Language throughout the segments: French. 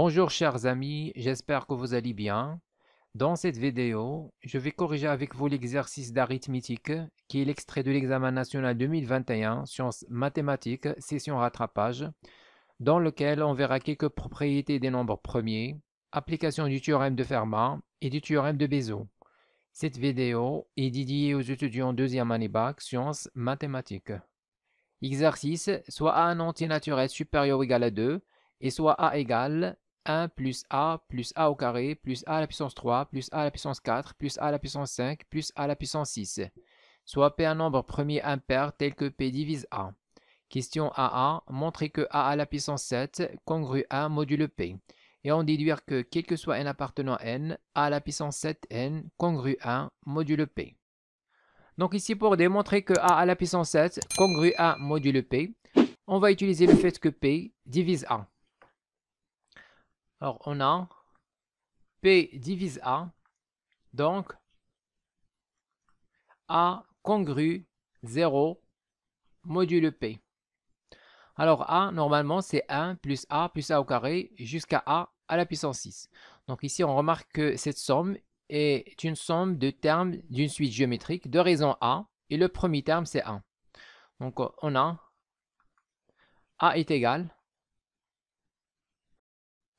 Bonjour chers amis, j'espère que vous allez bien. Dans cette vidéo, je vais corriger avec vous l'exercice d'arithmétique qui est l'extrait de l'examen national 2021 sciences mathématiques, session rattrapage, dans lequel on verra quelques propriétés des nombres premiers, application du théorème de Fermat et du théorème de Bézot. Cette vidéo est dédiée aux étudiants deuxième année bac sciences mathématiques. Exercice, soit a un entier naturel supérieur ou égal à 2, et soit a égale 1 plus a au carré plus a à la puissance 3 plus a à la puissance 4 plus a à la puissance 5 plus a à la puissance 6. Soit p un nombre premier impair tel que p divise a. Question AA, montrer que a à la puissance 7 congru 1 modulo p. Et en déduire que quel que soit n appartenant à n, a à la puissance 7n congru 1 modulo p. Donc ici, pour démontrer que a à la puissance 7 congru 1 modulo p, on va utiliser le fait que p divise a. Alors on a p divise a, donc a congru 0 modulo p. Alors a, normalement, c'est 1 plus a au carré jusqu'à a à la puissance 6. Donc ici, on remarque que cette somme est une somme de termes d'une suite géométrique de raison a, et le premier terme, c'est 1. Donc on a a est égal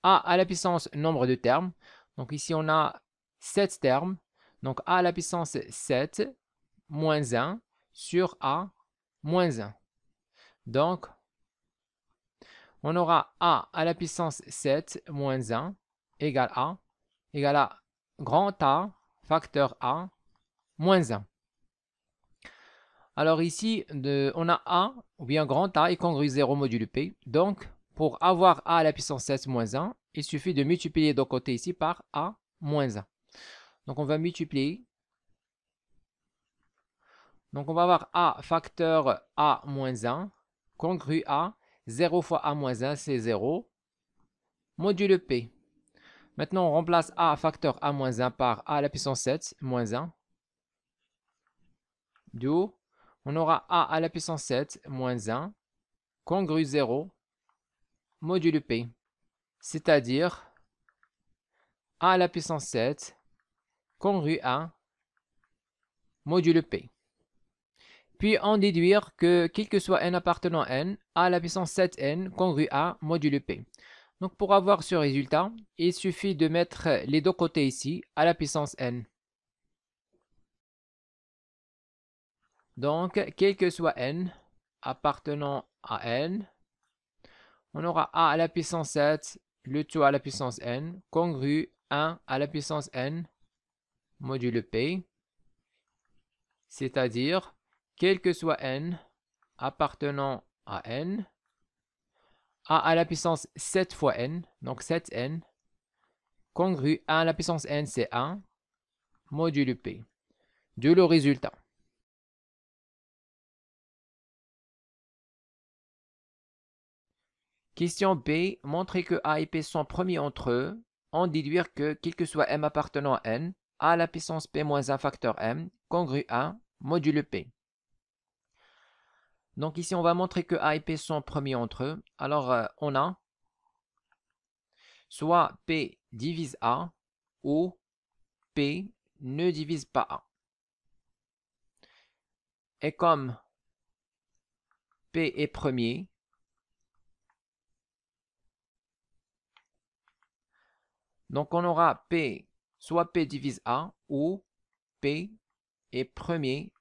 a à la puissance nombre de termes. Donc ici, on a 7 termes. Donc a à la puissance 7 moins 1 sur a moins 1. Donc, on aura a à la puissance 7 moins 1 égale à grand A facteur a moins 1. Alors ici, on a a, ou bien grand A est congru 0 modulo p. Donc, pour avoir a à la puissance 7 moins 1, il suffit de multiplier de côté ici par a moins 1. Donc, on va multiplier. Donc, on va avoir a facteur a moins 1, congru a, 0 fois a moins 1, c'est 0, modulo p. Maintenant, on remplace a facteur a moins 1 par a à la puissance 7 moins 1. D'où, on aura a à la puissance 7 moins 1, congru 0, modulo p. C'est-à-dire a à la puissance 7 congru 1 modulo p. Puis en déduire que quel que soit n appartenant à n, a à la puissance 7n congru 1 modulo p. Donc pour avoir ce résultat, il suffit de mettre les deux côtés ici à la puissance n. Donc quel que soit n appartenant à n, on aura a à la puissance 7, le tout à la puissance n, congru 1 à la puissance n modulo p, c'est-à-dire, quel que soit n appartenant à n, a à la puissance 7 fois n, donc 7n, congru 1 à la puissance n, c'est 1, modulo p. De le résultat. Question B, montrer que A et P sont premiers entre eux, en déduire que, quel que soit m appartenant à n, A à la puissance P moins 1 facteur m, congru 1, modulo P. Donc ici, on va montrer que A et P sont premiers entre eux. Alors, on a soit P divise A, ou P ne divise pas A. Et comme P est premier, donc on aura P, soit P divise A, ou P est premier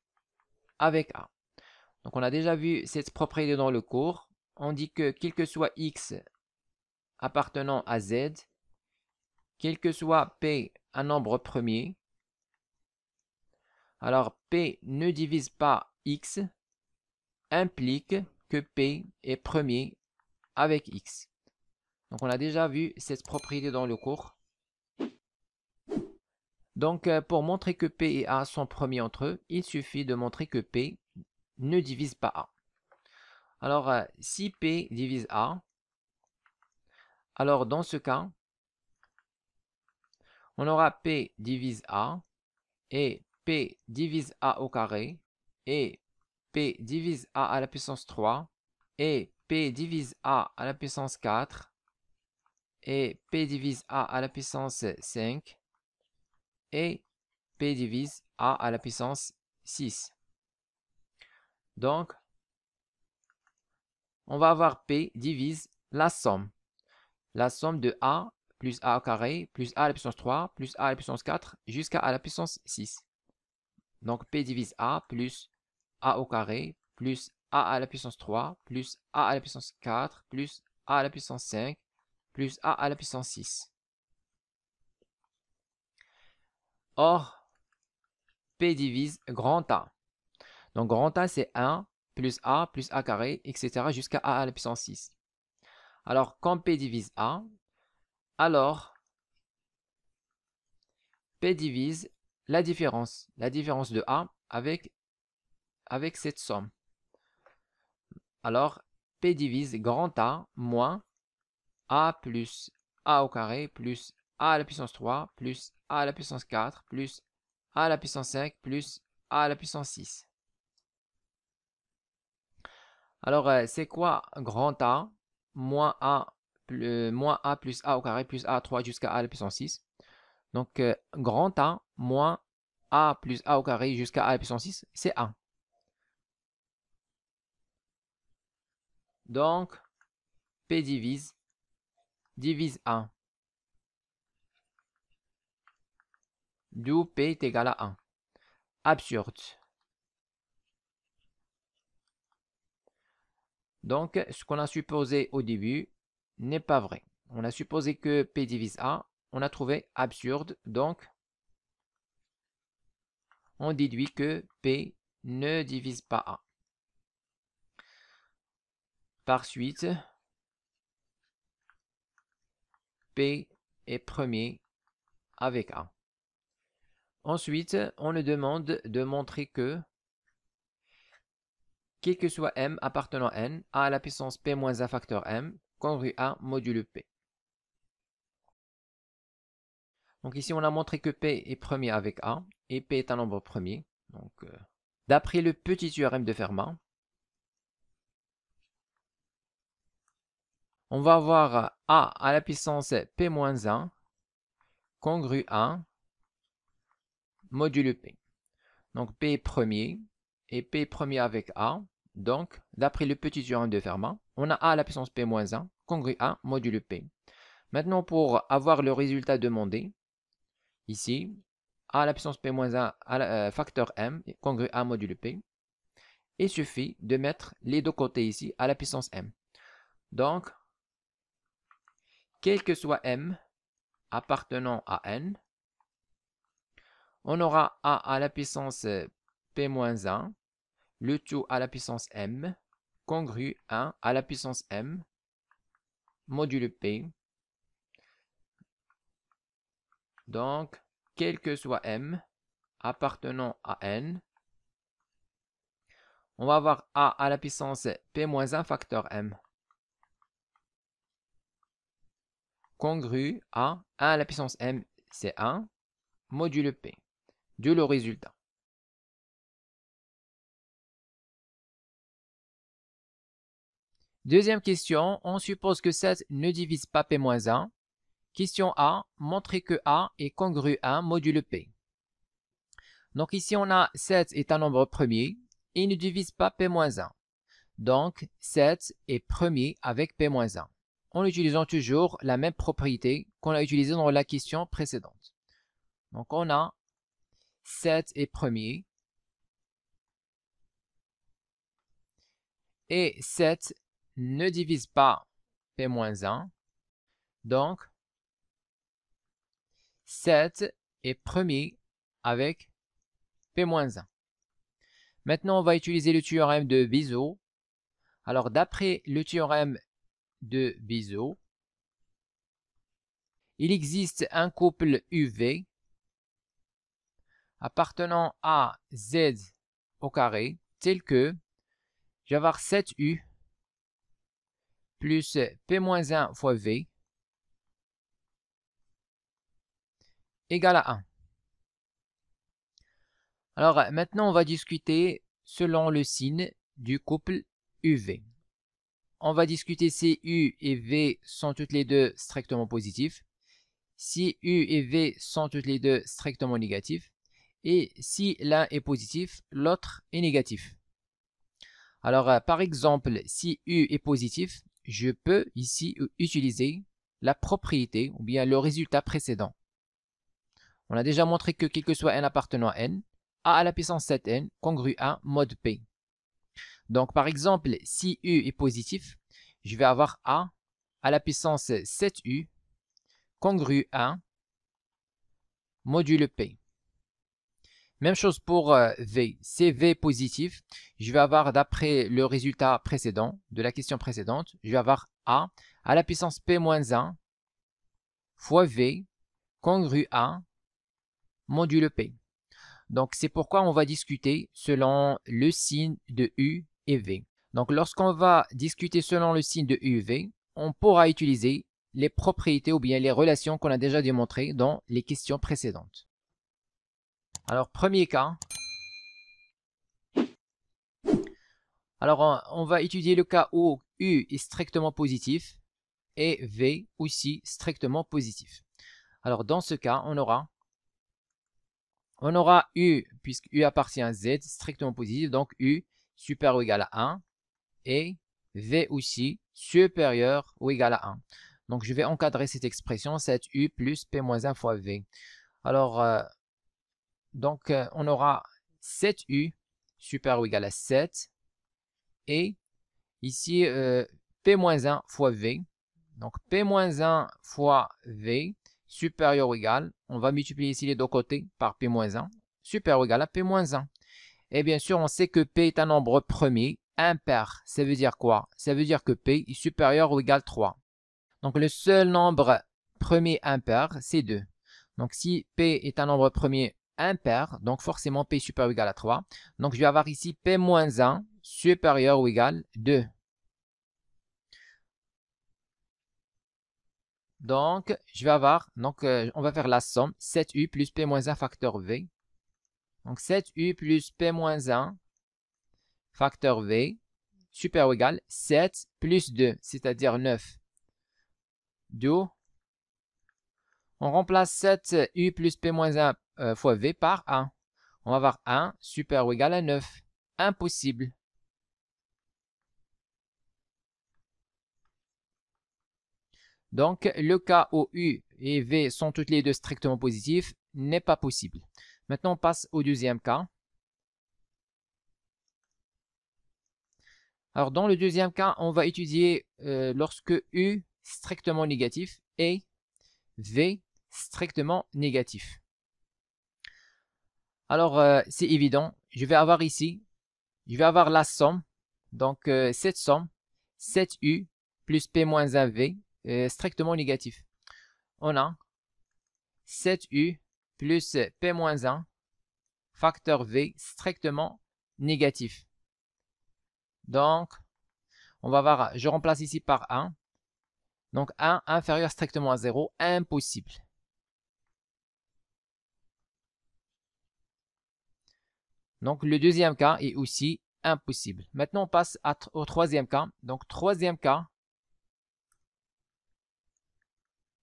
avec A. Donc on a déjà vu cette propriété dans le cours. On dit que quel que soit x appartenant à z, quel que soit p un nombre premier, alors p ne divise pas x implique que p est premier avec x. Donc on a déjà vu cette propriété dans le cours. Donc pour montrer que p et a sont premiers entre eux, il suffit de montrer que p ne divise pas a. Alors si p divise a, alors dans ce cas, on aura p divise a et p divise a au carré et p divise a à la puissance 3 et p divise a à la puissance 4 et P divise A à la puissance 5 et P divise A à la puissance 6. Donc, on va avoir P divise la somme de A plus A au carré plus A à la puissance 3 plus A à la puissance 4 jusqu'à A à la puissance 6. Donc, P divise A plus A au carré plus A à la puissance 3 plus A à la puissance 4 plus A à la puissance 5 plus A à la puissance 6. Or, P divise grand A. Donc, grand A, c'est 1 plus A carré, etc. jusqu'à A à la puissance 6. Alors, quand P divise A, alors P divise la différence de A avec cette somme. Alors, P divise grand A moins A plus A au carré plus A à la puissance 3 plus A à la puissance 4 plus A à la puissance 5 plus A à la puissance 6. Alors, c'est quoi grand A moins A plus A au carré plus A à 3 jusqu'à A à la puissance 6? Donc, grand A moins A plus A au carré jusqu'à A à la puissance 6, c'est 1. Donc, P divise 1. D'où P est égal à 1. Absurde. Donc, ce qu'on a supposé au début n'est pas vrai. On a supposé que P divise A. On a trouvé absurde. Donc, on déduit que P ne divise pas A. Par suite, P est premier avec A. Ensuite, on nous demande de montrer que quel que soit M appartenant à N, A à la puissance P moins 1 facteur M, congrue A modulo P. Donc ici, on a montré que P est premier avec A, et P est un nombre premier. Donc, d'après le petit théorème de Fermat, on va avoir A à la puissance P moins 1, congrue 1, modulo P. Donc P est premier, et P est premier avec A. Donc, d'après le petit théorème de Fermat, on a A à la puissance P moins 1, congrue 1, modulo P. Maintenant, pour avoir le résultat demandé, ici, A à la puissance P moins 1 facteur M, congrue 1 modulo P, il suffit de mettre les deux côtés ici à la puissance M. Donc, quel que soit M appartenant à N, on aura A à la puissance P moins 1, le tout à la puissance M, congrue 1 à la puissance M, modulo P. Donc, quel que soit M appartenant à N, on va avoir A à la puissance P moins 1 facteur M, congrue à 1 à la puissance M, c'est 1, modulo P. D'où le résultat. Deuxième question, on suppose que 7 ne divise pas P moins 1. Question A, montrer que A est congru 1 modulo P. Donc ici, on a 7 est un nombre premier et il ne divise pas P moins 1. Donc, 7 est premier avec P moins 1. En utilisant toujours la même propriété qu'on a utilisée dans la question précédente. Donc, on a 7 est premier et 7 ne divise pas P moins 1. Donc, 7 est premier avec P moins 1. Maintenant, on va utiliser le théorème de Bezout. Alors, d'après le théorème de Bezout, il existe un couple UV appartenant à Z au carré, tel que je vais avoir 7U plus P-1 fois V égale à 1. Alors maintenant, on va discuter selon le signe du couple UV. on va discuter si U et V sont toutes les deux strictement positifs, si U et V sont toutes les deux strictement négatifs, et si l'un est positif, l'autre est négatif. Alors, par exemple, si U est positif, je peux ici utiliser la propriété ou bien le résultat précédent. On a déjà montré que quel que soit n appartenant à n, a à la puissance 7n congru à mod p. Donc, par exemple, si U est positif, je vais avoir a à la puissance 7u congru à module p. Même chose pour V. Si V est positif, je vais avoir, d'après le résultat précédent, de la question précédente, je vais avoir A à la puissance P-1 fois V congru à module P. Donc, c'est pourquoi on va discuter selon le signe de U et V. Donc, lorsqu'on va discuter selon le signe de U et V, on pourra utiliser les propriétés ou bien les relations qu'on a déjà démontrées dans les questions précédentes. Alors, premier cas. Alors, on va étudier le cas où U est strictement positif et V aussi strictement positif. Alors, dans ce cas, on aura U, puisque U appartient à Z, strictement positif, donc U supérieur ou égal à 1, et V aussi supérieur ou égal à 1. Donc, je vais encadrer cette expression, 7U plus P-1 fois V. Alors, on aura 7U supérieur ou égal à 7, et ici, P-1 fois V. Donc, P-1 fois V supérieur ou égal, on va multiplier ici les deux côtés par P-1, supérieur ou égal à P-1. Et bien sûr, on sait que P est un nombre premier, impair. Ça veut dire quoi? Ça veut dire que P est supérieur ou égal à 3. Donc, le seul nombre premier impair, c'est 2. Donc, si P est un nombre premier impair, donc forcément P est supérieur ou égal à 3. Donc, je vais avoir ici P-1 supérieur ou égal à 2. Donc, je vais avoir, on va faire la somme, 7U plus P-1 facteur V. Donc, 7U plus P-1 facteur V, supérieur ou égal, 7 plus 2, c'est-à-dire 9. D'où, on remplace 7U plus P-1 fois V par 1. On va avoir 1 supérieur ou égal à 9. Impossible. Donc, le cas où U et V sont toutes les deux strictement positifs n'est pas possible. Maintenant, on passe au deuxième cas. Alors, dans le deuxième cas, on va étudier lorsque U strictement négatif et V strictement négatif. Alors, c'est évident. Je vais avoir ici, je vais avoir la somme. Donc, cette somme, 7U plus P-1V strictement négatif. On a 7U plus P-1 facteur V strictement négatif. Donc, on va voir, je remplace ici par 1. Donc, 1 inférieur strictement à 0, impossible. Donc, le deuxième cas est aussi impossible. Maintenant, on passe au troisième cas. Donc, troisième cas.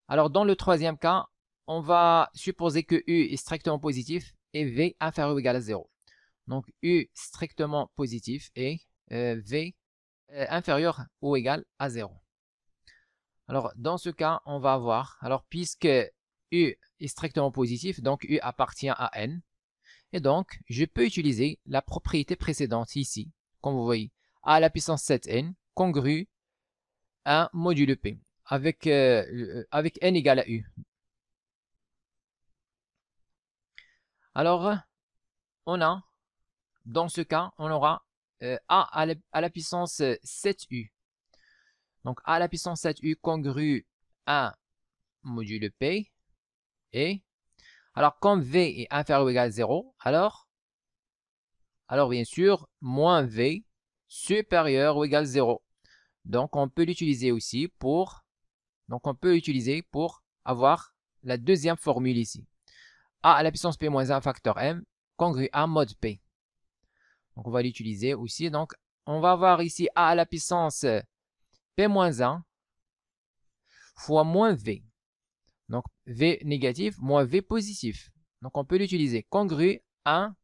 Alors, dans le troisième cas, on va supposer que U est strictement positif et V inférieur ou égal à 0. Donc, U strictement positif et V inférieur ou égal à 0. Alors, dans ce cas, on va avoir, alors puisque U est strictement positif, donc U appartient à N, et donc, je peux utiliser la propriété précédente ici, comme vous voyez, A à la puissance 7N, congru à module P, avec N égale à U. Alors, dans ce cas, on aura A à la puissance 7U. Donc, A à la puissance 7U congru à module P. Et, alors, comme V est inférieur ou égal à 0, alors bien sûr, moins V supérieur ou égal à 0. Donc, on peut l'utiliser aussi pour avoir la deuxième formule ici. A à la puissance P-1 facteur M congru à mod P. Donc, on va l'utiliser aussi. Donc, on va avoir ici A à la puissance P-1 fois moins V. Donc, V négatif moins V positif. Donc, on peut l'utiliser congru 1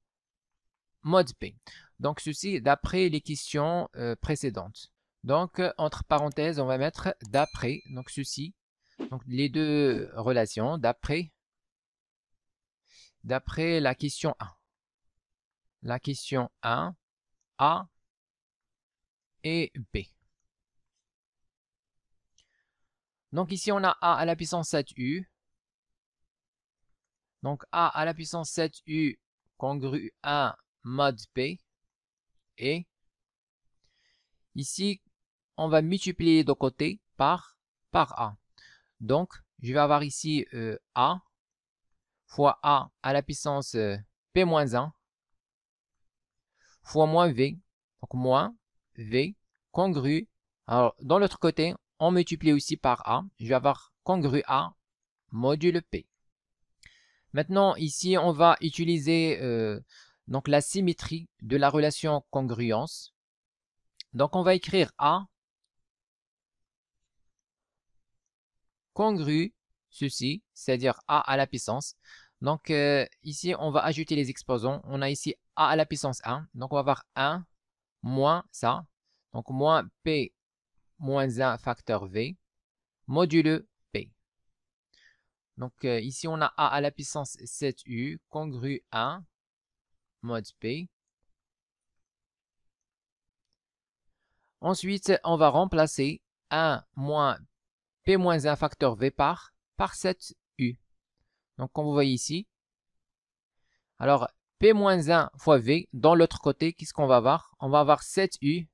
mod P. Donc, ceci d'après les questions précédentes. Donc, entre parenthèses, on va mettre d'après. Donc, ceci. Donc, les deux relations d'après la question 1. La question 1, A et B. Donc, ici, on a A à la puissance 7U. Donc, A à la puissance 7U congru 1 mod P. Et ici, on va multiplier les deux côtés par A. Donc, je vais avoir ici A fois A à la puissance P-1 fois moins V. Donc, moins V congru. Alors, dans l'autre côté, on multiplie aussi par A. Je vais avoir congru A module P. Maintenant, ici, on va utiliser donc la symétrie de la relation congruence. Donc, on va écrire A congru ceci, c'est-à-dire A à la puissance. Donc, ici, on va ajouter les exposants. On a ici A à la puissance 1. Donc, on va avoir 1 moins ça. Donc, moins P moins 1 facteur V modulo P. Donc, ici, on a A à la puissance 7U congru 1 mod P. Ensuite, on va remplacer 1 moins P moins 1 facteur V par 7U. Donc, comme vous voyez ici, alors P moins 1 fois V, dans l'autre côté, qu'est-ce qu'on va avoir? On va avoir 7U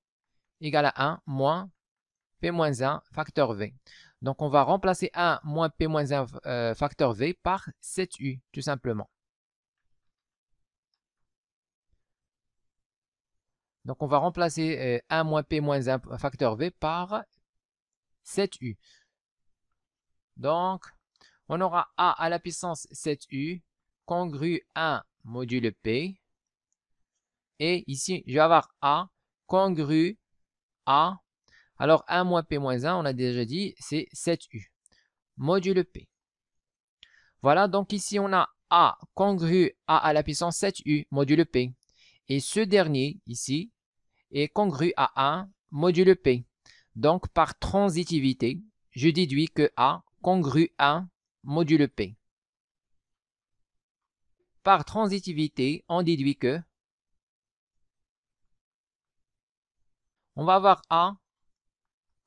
égale à 1 moins P moins 1 facteur V. Donc, on va remplacer 1 moins P moins 1 facteur V par 7U, tout simplement. Donc, on va remplacer 1 moins P moins 1 facteur V par 7U. Donc, on aura A à la puissance 7U congru 1 module P. Et ici, je vais avoir A congru A. Alors, 1 moins P moins 1, on a déjà dit, c'est 7U module P. Voilà, donc ici, on a A congru A à la puissance 7U module P. Et ce dernier, ici, est congru à 1 module P. Donc, par transitivité, je déduis que A congru 1 module P. Par transitivité, on déduit que on va avoir A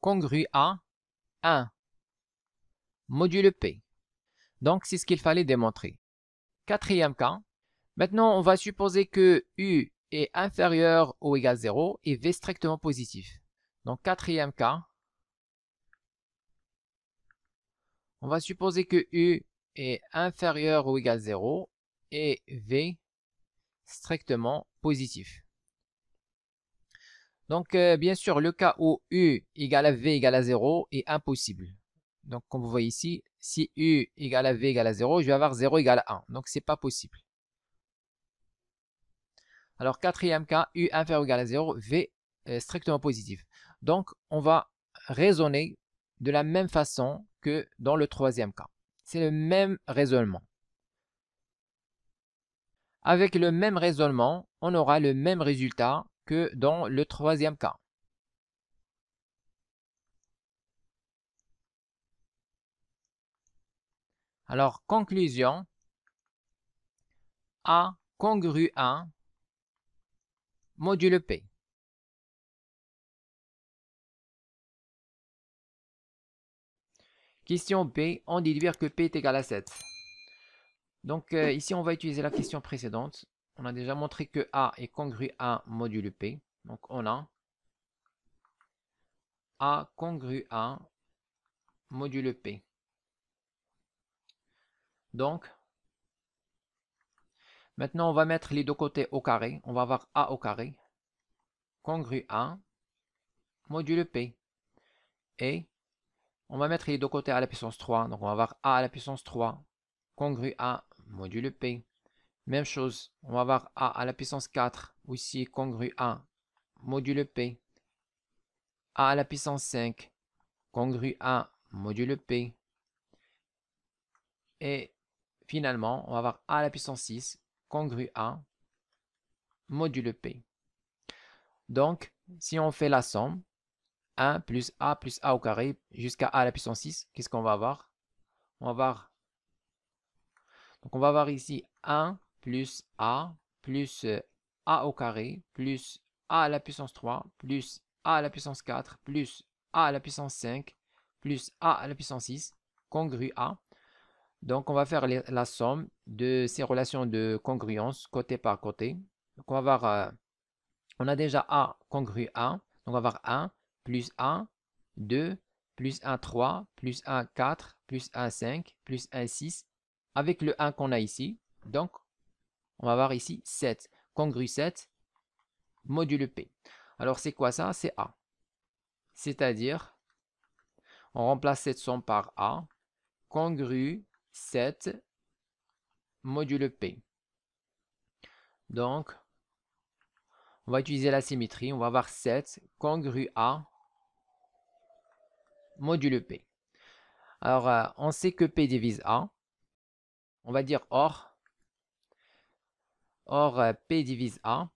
congru à 1 module P. Donc, c'est ce qu'il fallait démontrer. Quatrième cas. Maintenant, on va supposer que U est inférieur ou égal à 0 et V strictement positif. Donc, quatrième cas. On va supposer que U est inférieur ou égal à 0 et V strictement positif. Donc, bien sûr, le cas où U égale à V égale à 0 est impossible. Donc, comme vous voyez ici, si U égale à V égale à 0, je vais avoir 0 égale à 1. Donc, ce n'est pas possible. Alors, quatrième cas, U inférieur ou égal à 0, V strictement positif. Donc, on va raisonner de la même façon que dans le troisième cas. C'est le même raisonnement. Avec le même raisonnement, on aura le même résultat que dans le troisième cas. Alors, conclusion, A congru 1 module P. Question B, on déduire que P est égal à 7. Donc ici, on va utiliser la question précédente. On a déjà montré que A est congru à module P. Donc on a A congru à module P. Donc, maintenant on va mettre les deux côtés au carré. On va avoir A au carré congru à module P. Et on va mettre les deux côtés à la puissance 3. Donc on va avoir A à la puissance 3 congru à module P. Même chose, on va avoir A à la puissance 4 aussi congru à module P. A à la puissance 5 congru 1 modulo P. Et finalement, on va avoir a à la puissance 6 congru 1 modulo P. Donc, si on fait la somme, 1 plus a au carré jusqu'à a à la puissance 6, qu'est-ce qu'on va avoir? On va avoir ici 1 plus a a au carré plus a à la puissance 3 plus a à la puissance 4 plus a à la puissance 5 plus a à la puissance 6 congru a. Donc, on va faire la somme de ces relations de congruence côté par côté. Donc, on va avoir, on a déjà a congru 1. Donc, on va avoir 1 plus 1, 2, plus 1, 3, plus 1, 4, plus 1, 5, plus 1, 6, avec le 1 qu'on a ici. Donc, on va avoir ici 7. Congru 7, modulo P. Alors, c'est quoi ça? C'est A. C'est-à-dire, on remplace cette somme par A, congru 7, modulo P. Donc, on va utiliser la symétrie. On va avoir 7 congru A modulo P. Alors, on sait que P divise A. On va dire or P divise A.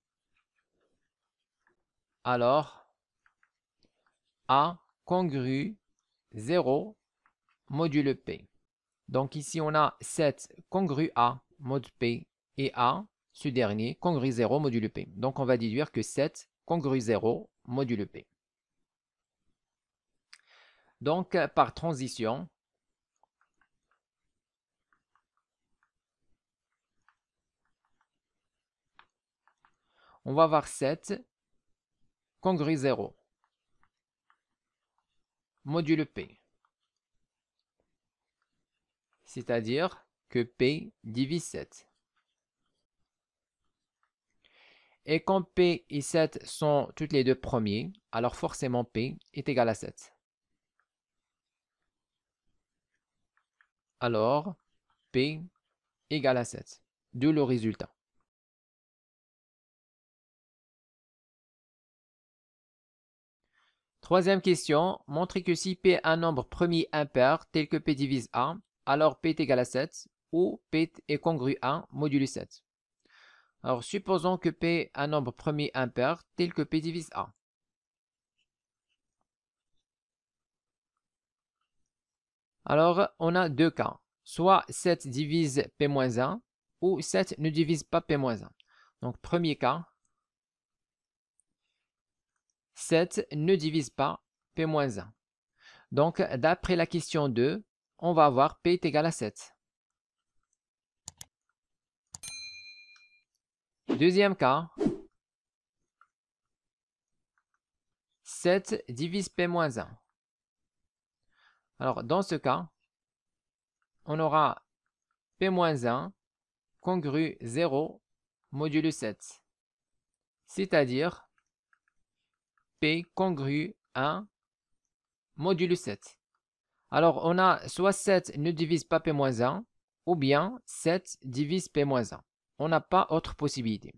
Alors, A congru 0 modulo P. Donc ici, on a 7 congru A mod P et A, ce dernier, congru 0 modulo P. Donc, on va déduire que 7 congru 0 modulo P. Donc, par transition, on va avoir 7 congru 0 modulo P. C'est-à-dire que P divise 7. Et quand P et 7 sont toutes les deux premiers, alors forcément P est égal à 7. Alors, P égale à 7. D'où le résultat. Troisième question, montrez que si P est un nombre premier impair tel que P divise 1, alors P est égal à 7 ou P est congru 1 modulo 7. Alors, supposons que P est un nombre premier impair tel que P divise 1. Alors, on a deux cas. Soit 7 divise P-1 ou 7 ne divise pas P-1. Donc, premier cas, 7 ne divise pas P-1. Donc, d'après la question 2, on va avoir P est égal à 7. Deuxième cas, 7 divise P-1. Alors, dans ce cas, on aura P-1 congru 0 modulo 7. C'est-à-dire P congru 1 modulo 7. Alors, on a soit 7 ne divise pas P-1 ou bien 7 divise P-1. On n'a pas autre possibilité.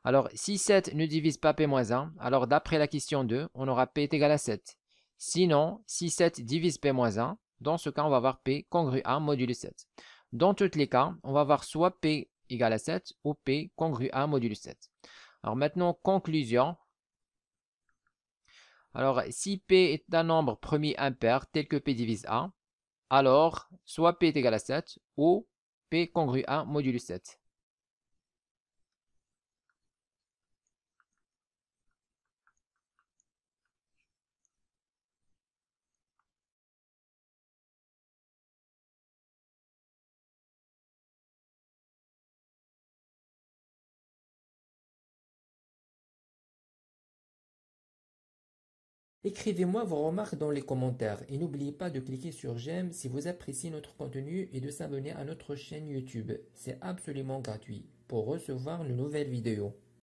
Alors, si 7 ne divise pas P-1, alors d'après la question 2, on aura P est égal à 7. Sinon, si 7 divise P-1, dans ce cas, on va avoir P congru 1 modulo 7. Dans tous les cas, on va avoir soit P égale à 7 ou P congru 1 modulo 7. Alors maintenant, conclusion. Alors, si P est un nombre premier impair tel que P divise 1, alors soit P est égal à 7 ou P congru 1 modulo 7. Écrivez-moi vos remarques dans les commentaires et n'oubliez pas de cliquer sur j'aime si vous appréciez notre contenu et de s'abonner à notre chaîne YouTube. C'est absolument gratuit pour recevoir de nouvelles vidéos.